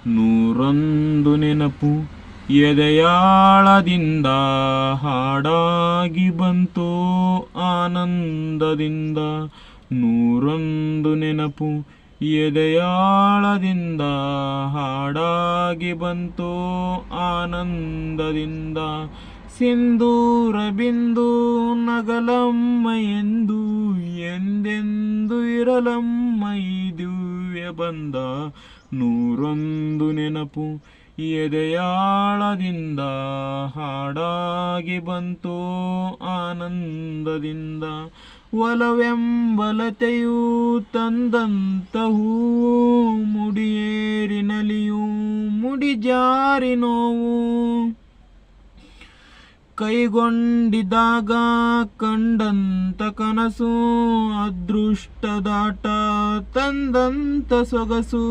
ನೂರೊಂದು ನೆನಪು ಎದೆಯಾಳದಿಂದ ಹಾಡಾಗಿ ಬಂತು ಆನಂದದಿಂದ. ನೂರೊಂದು ನೆನಪು ಎದೆಯಾಳದಿಂದ ಹಾಡಾಗಿ ಬಂತು ಆನಂದದಿಂದ. ಸಿಂಧೂರ ಬಿಂದು ನಗಲಮ್ಮ ಎಂದು ಎಂದೆಂದು ಇರಲಮ್ಮ ಈ ದಿವ್ಯ ಬಂದ. ನೂರೊಂದು ನೆನಪು ಎದೆಯಾಳದಿಂದ ಹಾಡಾಗಿ ಬಂತು ಆನಂದದಿಂದ. ಒಲವೆಂಬಲತೆಯು ತಂದಂತ ಹೂವು ಮುಡಿಯೇರಿನಲಿಯೂ ಮುಡಿಜಾರಿ ನೋವು. ಕೈಗೊಂಡಿದಾಗ ಕಂಡಂತ ಕನಸು ಅದೃಷ್ಟದಾಟ ತಂದಂತ ಸೊಗಸು.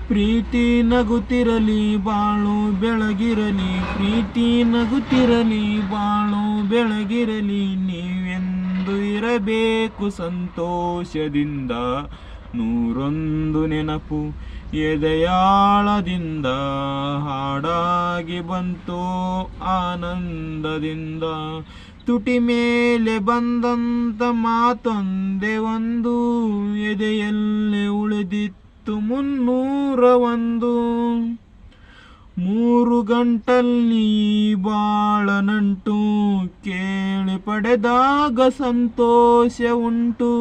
ಪ್ರೀತಿ ನಗುತ್ತಿರಲಿ ಬಾಳು ಬೆಳಗಿರಲಿ, ಪ್ರೀತಿ ನಗುತ್ತಿರಲಿ ಬಾಳು ಬೆಳಗಿರಲಿ. ನೀವೆಂದು ಇರಬೇಕು ಸಂತೋಷದಿಂದ. ನೂರೊಂದು ನೆನಪು ಎದೆಯಾಳದಿಂದ ಹಾಡಾಗಿ ಬಂತು ಆನಂದದಿಂದ. ತುಟಿ ಮೇಲೆ ಬಂದಂತ ಮಾತೊಂದೇ ಒಂದು ಎದೆಯಲ್ಲೇ ಉಳಿದಿತ್ತು 301. 3 ಗಂಟಲ್ಲಿ ಬಾಳ ನಂಟು ಕೇಳಿ ಪಡೆದಾಗ ಸಂತೋಷ ಉಂಟು.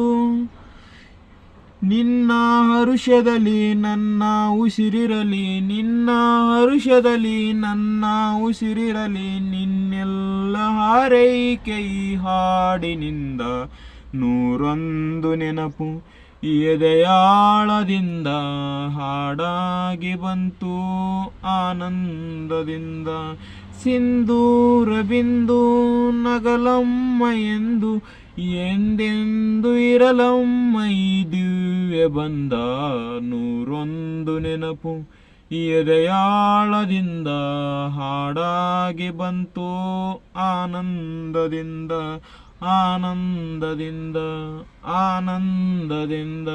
ನಿನ್ನ ಹರುಷದಲ್ಲಿ ನನ್ನ ಉಸಿರಿರಲಿ, ನಿನ್ನ ಹರುಷದಲ್ಲಿ ನನ್ನ ಉಸಿರಿರಲಿ. ನಿನ್ನೆಲ್ಲ ಹಾರೈಕೆ ಈ ಹಾಡಿನಿಂದ. ನೂರೊಂದು ನೆನಪು ಎದೆಯಾಳದಿಂದ ಹಾಡಾಗಿ ಬಂತು ಆನಂದದಿಂದ. ಸಿಂಧೂರ ಬಿಂದು ನಗಲಮ್ಮ ಎಂದು ಎಂದೆಂದು ಇರಲಮ್ಮ ಈ ದಿವ್ಯ ಬಂದ. ನೂರೊಂದು ನೆನಪು ಎದೆಯಾಳದಿಂದ ಹಾಡಾಗಿ ಬಂತು ಆನಂದದಿಂದ ಆನಂದದಿಂದ ಆನಂದದಿಂದ.